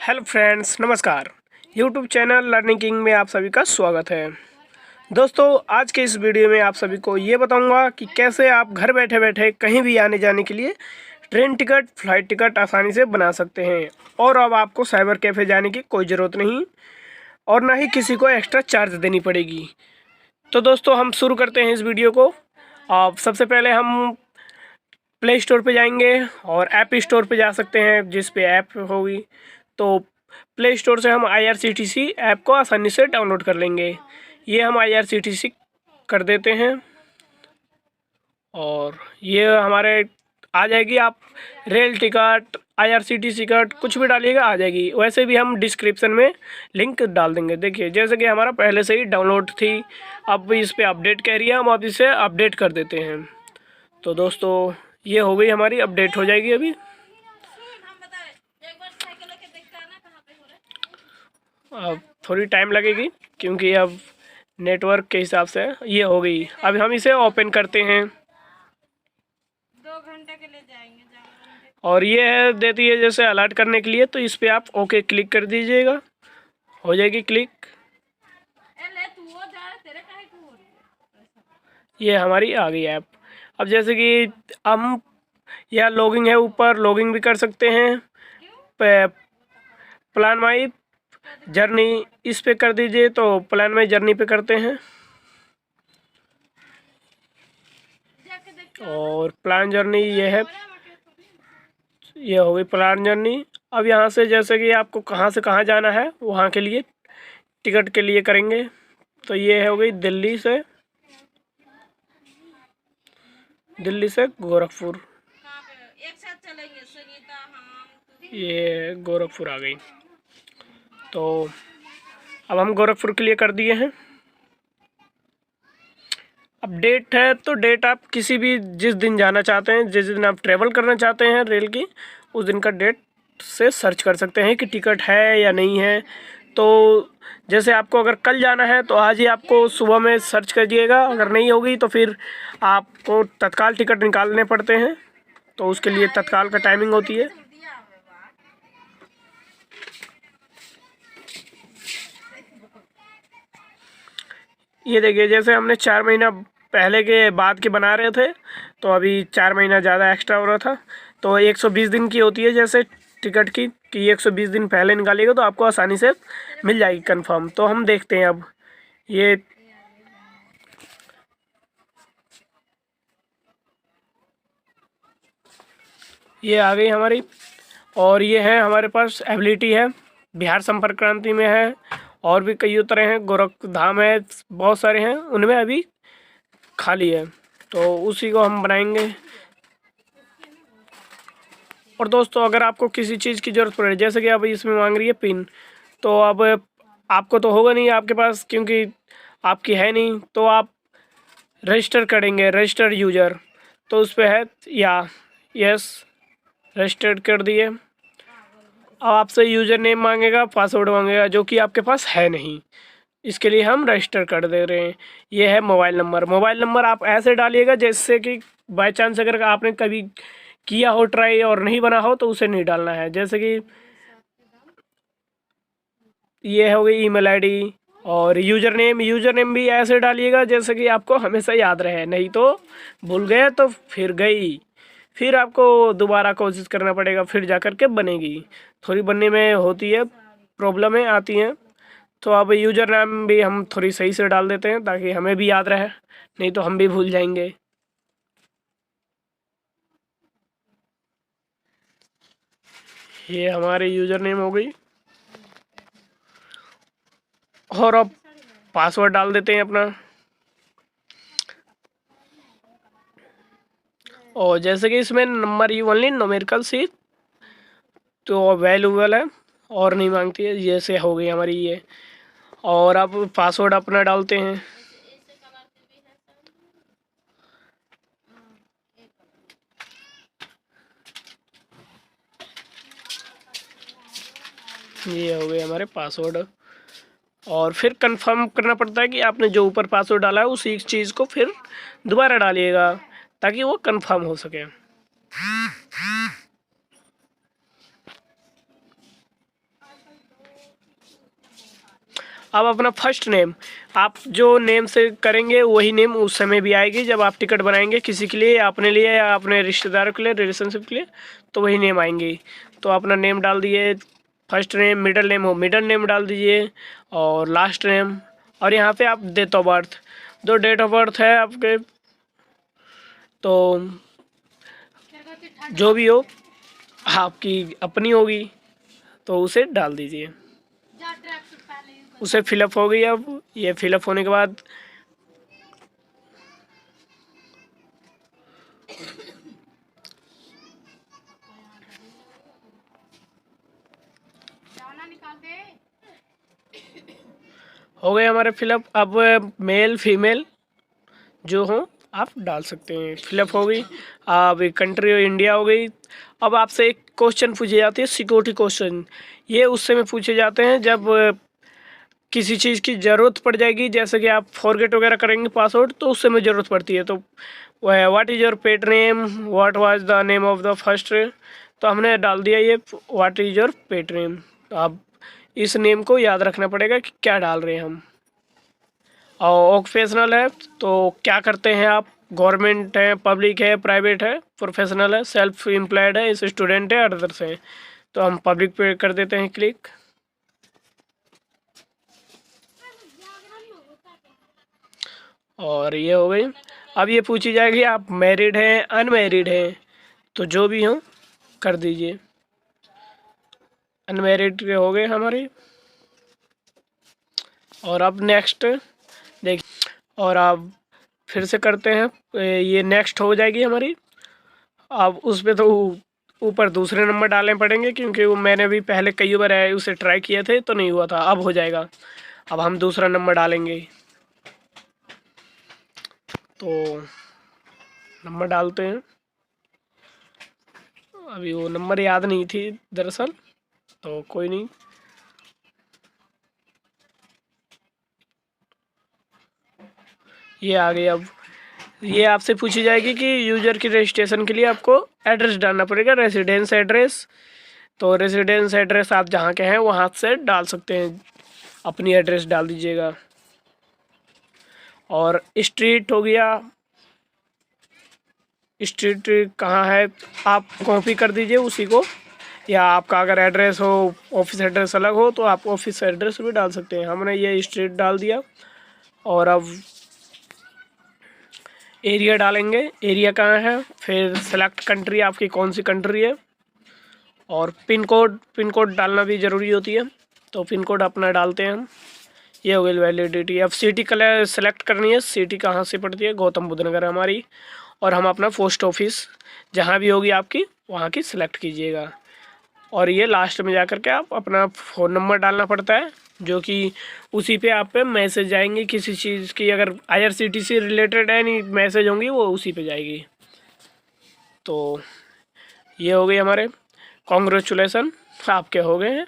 Hello friends, नमस्कार। YouTube channel learning king में आप सभी का स्वागत है। दोस्तों, आज के इस वीडियो में आप सभी को ये बताऊंगा कि कैसे आप घर बैठे बैठे कहीं भी आने जाने के लिए ट्रेन टिकट, फ्लाइट टिकट आसानी से बना सकते हैं। और अब आपको साइबर कैफ़े जाने की कोई ज़रूरत नहीं और ना ही किसी को एक्स्ट्रा चार्ज देनी पड़ेगी। तो दोस्तों, हम शुरू करते हैं इस वीडियो को। अब सबसे पहले हम प्ले स्टोर पे जाएंगे और ऐप स्टोर पे जा सकते हैं, जिस पे ऐप होगी। तो प्ले स्टोर से हम IRCTC ऐप को आसानी से डाउनलोड कर लेंगे। ये हम IRCTC कर देते हैं और ये हमारे आ जाएगी। आप रेल टिकट, IRCTC टिकट कुछ भी डालिएगा आ जाएगी। वैसे भी हम डिस्क्रिप्शन में लिंक डाल देंगे। देखिए, जैसे कि हमारा पहले से ही डाउनलोड थी, अब इस पर अपडेट कह रही है, हम अब इसे अपडेट कर देते हैं। तो दोस्तों, ये हो गई हमारी, अपडेट हो जाएगी अभी। अब थोड़ी टाइम लगेगी क्योंकि अब नेटवर्क के हिसाब से ये हो गई। अब हम इसे ओपन करते हैं 2 घंटे के लिए जाएंगे और ये है देती है जैसे अलर्ट करने के लिए। तो इस पे आप ओके क्लिक कर दीजिएगा, हो जाएगी क्लिक। ये हमारी आ गई ऐप। अब जैसे कि हम यहाँ लॉगिंग है, ऊपर लॉगिंग भी कर सकते हैं। प्लान माई जर्नी इस पे कर दीजिए, तो प्लान माई जर्नी पे करते हैं और प्लान जर्नी ये है, ये हो गई प्लान जर्नी। अब यहाँ से जैसे कि आपको कहाँ से कहाँ जाना है, वहाँ के लिए टिकट के लिए करेंगे। तो ये हो गई दिल्ली से गोरखपुर। एक साथ चलेंगे सुनीता, हम। ये गोरखपुर आ गई। तो अब हम गोरखपुर के लिए कर दिए हैं। अब डेट है, तो डेट आप किसी भी जिस दिन जाना चाहते हैं, जिस दिन आप ट्रेवल करना चाहते हैं रेल की, उस दिन का डेट से सर्च कर सकते हैं कि टिकट है या नहीं है। तो जैसे आपको अगर कल जाना है तो आज ही आपको सुबह में सर्च करिएगा। अगर नहीं होगी तो फिर आपको तत्काल टिकट निकालने पड़ते हैं, तो उसके लिए तत्काल का टाइमिंग होती है। ये देखिए, जैसे हमने 4 महीना पहले के बाद के बना रहे थे, तो अभी 4 महीना ज़्यादा एक्स्ट्रा हो रहा था। तो 120 दिन की होती है जैसे टिकट की, कि 120 दिन पहले निकालिएगा तो आपको आसानी से मिल जाएगी कंफर्म। तो हम देखते हैं अब ये आ गई हमारी। और ये है हमारे पास एबिलिटी है, बिहार संपर्क क्रांति में है, और भी कई तरह हैं, गोरखधाम है, बहुत सारे हैं, उनमें अभी खाली है, तो उसी को हम बनाएंगे। और दोस्तों, अगर आपको किसी चीज़ की ज़रूरत पड़े, जैसे कि अब इसमें मांग रही है पिन, तो अब आपको तो होगा नहीं आपके पास, क्योंकि आपकी है नहीं, तो आप रजिस्टर करेंगे, रजिस्टर यूज़र, तो उस पर है या यस, रजिस्टर्ड कर दिए। अब आपसे यूज़र नेम मांगेगा, पासवर्ड मांगेगा, जो कि आपके पास है नहीं, इसके लिए हम रजिस्टर कर दे रहे हैं। ये है मोबाइल नंबर आप ऐसे डालिएगा जैसे कि बाय चांस अगर आपने कभी किया हो ट्राई और नहीं बना हो तो उसे नहीं डालना है। जैसे कि ये हो गई ईमेल आईडी। और यूज़र नेम भी ऐसे डालिएगा जैसे कि आपको हमेशा याद रहे, नहीं तो भूल गए तो फिर गई, फिर आपको दोबारा कोशिश करना पड़ेगा, फिर जा कर के बनेगी। थोड़ी बनने में होती है, प्रॉब्लमें आती हैं। तो अब यूज़र नेम भी हम थोड़ी सही से डाल देते हैं ताकि हमें भी याद रहे, नहीं तो हम भी भूल जाएंगे। ये हमारे यूज़र नेम हो गई। और अब पासवर्ड डाल देते हैं अपना। और जैसे कि इसमें नंबर ही ओनली न्यूमेरिकल सी, तो वैल्यूबल है और नहीं मांगती है। जैसे हो गई हमारी ये। और अब पासवर्ड अपना डालते हैं। ये हो गए हमारे पासवर्ड। और फिर कंफर्म करना पड़ता है कि आपने जो ऊपर पासवर्ड डाला है उसी चीज़ को फिर दोबारा डालिएगा ताकि वो कंफर्म हो सके। अब अपना फर्स्ट नेम, आप जो नेम से करेंगे वही नेम उस समय भी आएगी जब आप टिकट बनाएंगे किसी के लिए, अपने लिए या अपने रिश्तेदारों के लिए, रिलेशनशिप के लिए, तो वही नेम आएंगे। तो अपना नेम डाल दिए, फर्स्ट नेम, मिडिल नेम हो मिडिल नेम डाल दीजिए, और लास्ट नेम, और यहाँ पे आप डेट ऑफ बर्थ, जो डेट ऑफ बर्थ है आपके, तो जो भी हो आपकी अपनी होगी तो उसे डाल दीजिए। उसे फिलअप हो गई। अब ये फिलअप होने के बाद हो गए हमारे फिलअप। अब मेल फीमेल जो हो आप डाल सकते हैं। फिलअप हो गई। अब कंट्री इंडिया हो गई। अब आपसे एक क्वेश्चन पूछी जाती है, सिक्योरिटी क्वेश्चन। ये उस समय पूछे जाते हैं जब किसी चीज़ की ज़रूरत पड़ जाएगी, जैसे कि आप फॉरगेट वगैरह करेंगे पासवर्ड, तो उस समय ज़रूरत पड़ती है। तो what is your pet name, what was the name of the first, तो हमने डाल दिया ये what is your pet name. तो अब इस नेम को याद रखना पड़ेगा कि क्या डाल रहे हैं हम। और ऑक्यूपेशनल है तो क्या करते हैं आप, गवर्नमेंट है, पब्लिक है, प्राइवेट है, प्रोफेशनल है, सेल्फ एम्प्लॉयड है, स्टूडेंट है, अदर्स है। तो हम पब्लिक पे कर देते हैं क्लिक। और ये हो गई। अब ये पूछी जाएगी आप मैरिड हैं अनमैरिड हैं, तो जो भी हो कर दीजिए। अनमैरिड के हो गए हमारे। और अब नेक्स्ट देखिए, और अब फिर से करते हैं, ये नेक्स्ट हो जाएगी हमारी। अब उस पर तो ऊपर दूसरे नंबर डालने पड़ेंगे, क्योंकि वो मैंने भी पहले कई बार उसे ट्राई किए थे तो नहीं हुआ था। अब हो जाएगा। अब हम दूसरा नंबर डालेंगे, तो नंबर डालते हैं। अभी वो नंबर याद नहीं थी दरअसल, तो कोई नहीं। ये आ गई। अब ये आपसे पूछी जाएगी कि यूज़र की रजिस्ट्रेशन के लिए आपको एड्रेस डालना पड़ेगा, रेसिडेंस एड्रेस। तो रेसिडेंस एड्रेस आप जहाँ के हैं वहाँ से डाल सकते हैं, अपनी एड्रेस डाल दीजिएगा। और स्ट्रीट हो गया, स्ट्रीट कहाँ है आप कॉपी कर दीजिए उसी को, या आपका अगर एड्रेस हो, ऑफिस एड्रेस अलग हो, तो आप ऑफिस एड्रेस भी डाल सकते हैं। हमने ये स्ट्रीट डाल दिया। और अब एरिया डालेंगे, एरिया कहाँ है, फिर सेलेक्ट कंट्री, आपकी कौन सी कंट्री है, और पिन कोड डालना भी ज़रूरी होती है, तो पिन कोड अपना डालते हैं हम। ये हो गई वैलिडिटी। अब सिटी कलर सेलेक्ट करनी है, सिटी कहाँ से पड़ती है, गौतम बुद्ध नगर हमारी। और हम अपना पोस्ट ऑफिस जहाँ भी होगी आपकी वहाँ की सिलेक्ट कीजिएगा। और ये लास्ट में जा कर के आप अपना फ़ोन नंबर डालना पड़ता है, जो कि उसी पे आप पे मैसेज आएंगे किसी चीज़ की, अगर IRCTC रिलेटेड एनी मैसेज होंगी वो उसी पे जाएगी। तो ये हो गई हमारे, कॉन्ग्रेचुलेसन आपके हो गए हैं।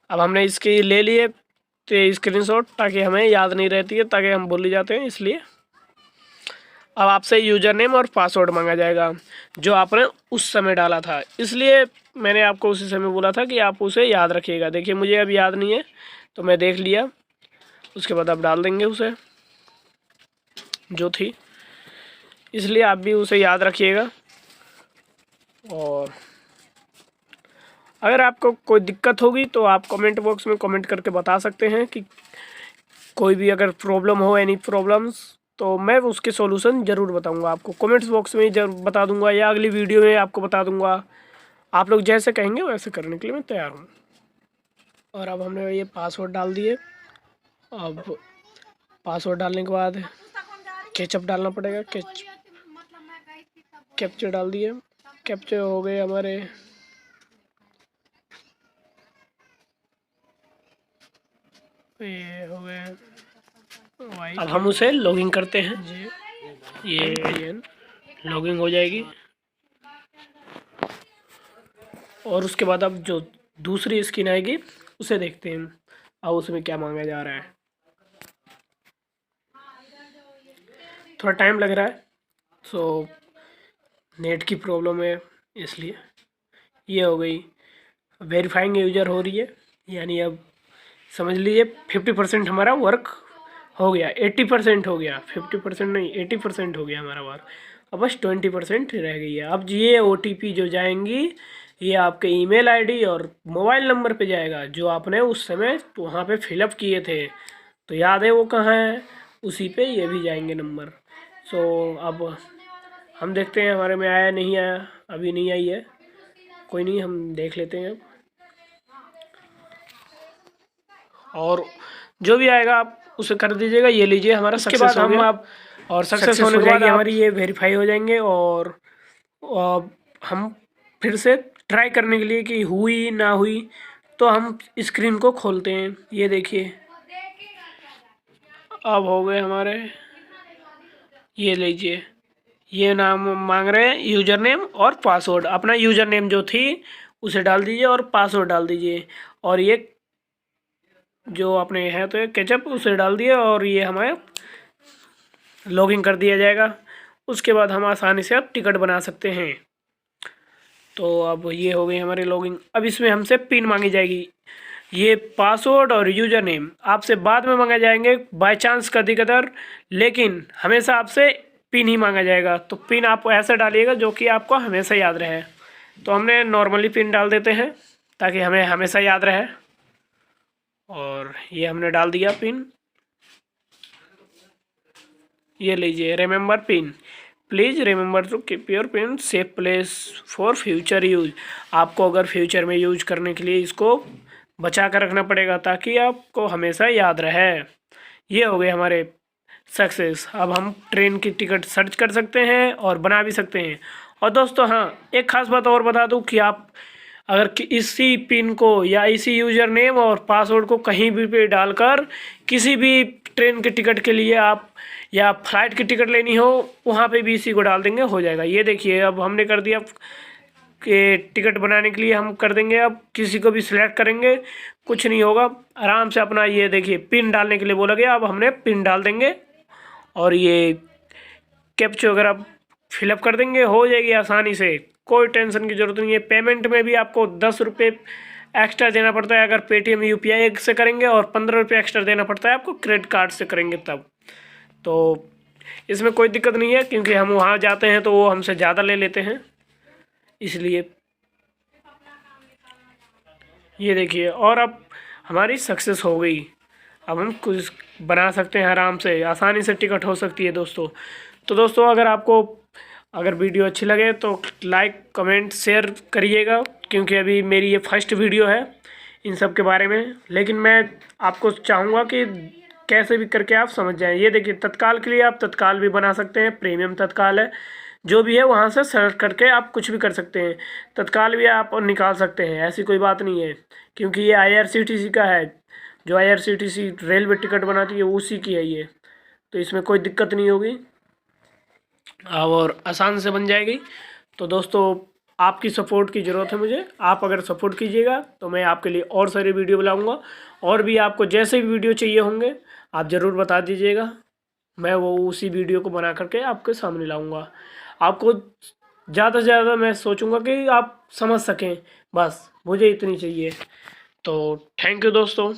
अब हमने इसकी ले लिए तो स्क्रीनशॉट, ताकि हमें याद नहीं रहती है, ताकि हम भूल जाते हैं इसलिए। अब आपसे यूज़र नेम और पासवर्ड मांगा जाएगा जो आपने उस समय डाला था, इसलिए मैंने आपको उसी समय बोला था कि आप उसे याद रखिएगा। देखिए मुझे अब याद नहीं है तो मैं देख लिया, उसके बाद आप डाल देंगे उसे जो थी, इसलिए आप भी उसे याद रखिएगा। और अगर आपको कोई दिक्कत होगी तो आप कमेंट बॉक्स में कमेंट करके बता सकते हैं कि कोई भी अगर प्रॉब्लम हो, एनी प्रॉब्लम्स, तो मैं उसके सॉल्यूशन ज़रूर बताऊंगा आपको। कमेंट्स बॉक्स में जरूर बता दूंगा, या अगली वीडियो में आपको बता दूंगा। आप लोग जैसे कहेंगे वैसे करने के लिए मैं तैयार हूँ। और अब हमने ये पासवर्ड डाल दिए। अब पासवर्ड डालने के बाद कैचअप डालना पड़ेगा, कैप्चर डाल दिए। कैप्चर हो गए हमारे। ये हो गए। अब हम उसे लॉगिन करते हैं। ये लॉगिन हो जाएगी। और उसके बाद अब जो दूसरी स्क्रीन आएगी उसे देखते हैं, अब उसमें क्या मांगा जा रहा है। थोड़ा टाइम लग रहा है, सो नेट की प्रॉब्लम है इसलिए। ये हो गई, वेरीफाइंग यूजर हो रही है, यानी अब समझ लीजिए 50% हमारा वर्क हो गया, 80% हो गया, 50% नहीं 80% हो गया हमारा वर्क। अब बस 20% रह गई है। अब ये OTP जो जाएंगी ये आपके ईमेल आईडी और मोबाइल नंबर पे जाएगा जो आपने उस समय वहाँ पे फिलअप किए थे। तो याद है वो कहाँ है, उसी पे ये भी जाएंगे नंबर। सो अब हम देखते हैं हमारे में आया नहीं आया, अभी नहीं आई है, कोई नहीं, हम देख लेते हैं अब। और जो भी आएगा आप उसे कर दीजिएगा। ये लीजिए हमारा सक्सेस हो गया। आप और सक्सेस होने के बाद हमारी ये वेरीफाई हो जाएंगे और हम फिर से ट्राई करने के लिए कि हुई ना हुई तो हम स्क्रीन को खोलते हैं। ये देखिए अब हो गए हमारे, ये लीजिए ये नाम मांग रहे हैं, यूज़र नेम और पासवर्ड। अपना यूज़र नेम जो थी उसे डाल दीजिए और पासवर्ड डाल दीजिए, और ये जो अपने है तो केचप उसे डाल दिए और ये हमें लॉगिन कर दिया जाएगा। उसके बाद हम आसानी से अब टिकट बना सकते हैं। तो अब ये हो गई हमारी लॉगिन। अब इसमें हमसे पिन मांगी जाएगी। ये पासवर्ड और यूज़र नेम आपसे बाद में मांगे जाएंगे बाय चांस कभी कदर, लेकिन हमेशा आपसे पिन ही मांगा जाएगा। तो पिन आप ऐसा डालिएगा जो कि आपको हमेशा याद रहे। तो हमने नॉर्मली पिन डाल देते हैं ताकि हमें हमेशा याद रहे, और ये हमने डाल दिया पिन। ये लीजिए remember pin, please remember to keep your pin safe place for future use. आपको अगर फ्यूचर में यूज करने के लिए इसको बचा कर रखना पड़ेगा ताकि आपको हमेशा याद रहे। ये हो गए हमारे सक्सेस। अब हम ट्रेन की टिकट सर्च कर सकते हैं और बना भी सकते हैं। और दोस्तों हाँ, एक ख़ास बात और बता दूं कि आप अगर इसी पिन को या इसी यूज़र नेम और पासवर्ड को कहीं भी पे डालकर किसी भी ट्रेन की टिकट के लिए आप या फ्लाइट की टिकट लेनी हो वहाँ पे भी इसी को डाल देंगे, हो जाएगा। ये देखिए अब हमने कर दिया कि टिकट बनाने के लिए हम कर देंगे। अब किसी को भी सिलेक्ट करेंगे कुछ नहीं होगा, आराम से अपना ये देखिए पिन डालने के लिए बोला गया, अब हमने पिन डाल देंगे और ये कैप्चा वगैरह फिलअप कर देंगे, हो जाएगी आसानी से, कोई टेंशन की ज़रूरत नहीं है। पेमेंट में भी आपको 10 रुपये एक्स्ट्रा देना पड़ता है अगर पेटीएम UPI से करेंगे, और 15 रुपये एक्स्ट्रा देना पड़ता है आपको क्रेडिट कार्ड से करेंगे तब। तो इसमें कोई दिक्कत नहीं है क्योंकि हम वहाँ जाते हैं तो वो हमसे ज़्यादा ले लेते हैं, इसलिए। ये देखिए और अब हमारी सक्सेस हो गई। अब हम कुछ बना सकते हैं आराम से, आसानी से टिकट हो सकती है दोस्तों। तो दोस्तों अगर वीडियो अच्छी लगे तो लाइक कमेंट शेयर करिएगा, क्योंकि अभी मेरी ये फर्स्ट वीडियो है इन सब के बारे में, लेकिन मैं आपको चाहूँगा कि कैसे भी करके आप समझ जाएं। ये देखिए तत्काल के लिए आप तत्काल भी बना सकते हैं, प्रीमियम तत्काल है जो भी है वहाँ से सर्च करके आप कुछ भी कर सकते हैं। तत्काल भी आप निकाल सकते हैं, ऐसी कोई बात नहीं है, क्योंकि ये IRCTC का है, जो IRCTC रेलवे टिकट बनाती है उसी की है ये, तो इसमें कोई दिक्कत नहीं होगी और आसान से बन जाएगी। तो दोस्तों आपकी सपोर्ट की ज़रूरत है मुझे, आप अगर सपोर्ट कीजिएगा तो मैं आपके लिए और सारी वीडियो बनाऊँगा, और भी आपको जैसे भी वीडियो चाहिए होंगे आप ज़रूर बता दीजिएगा, मैं वो उसी वीडियो को बना करके आपके सामने लाऊंगा। आपको ज़्यादा से ज़्यादा मैं सोचूंगा कि आप समझ सकें, बस मुझे इतनी चाहिए। तो थैंक यू दोस्तों।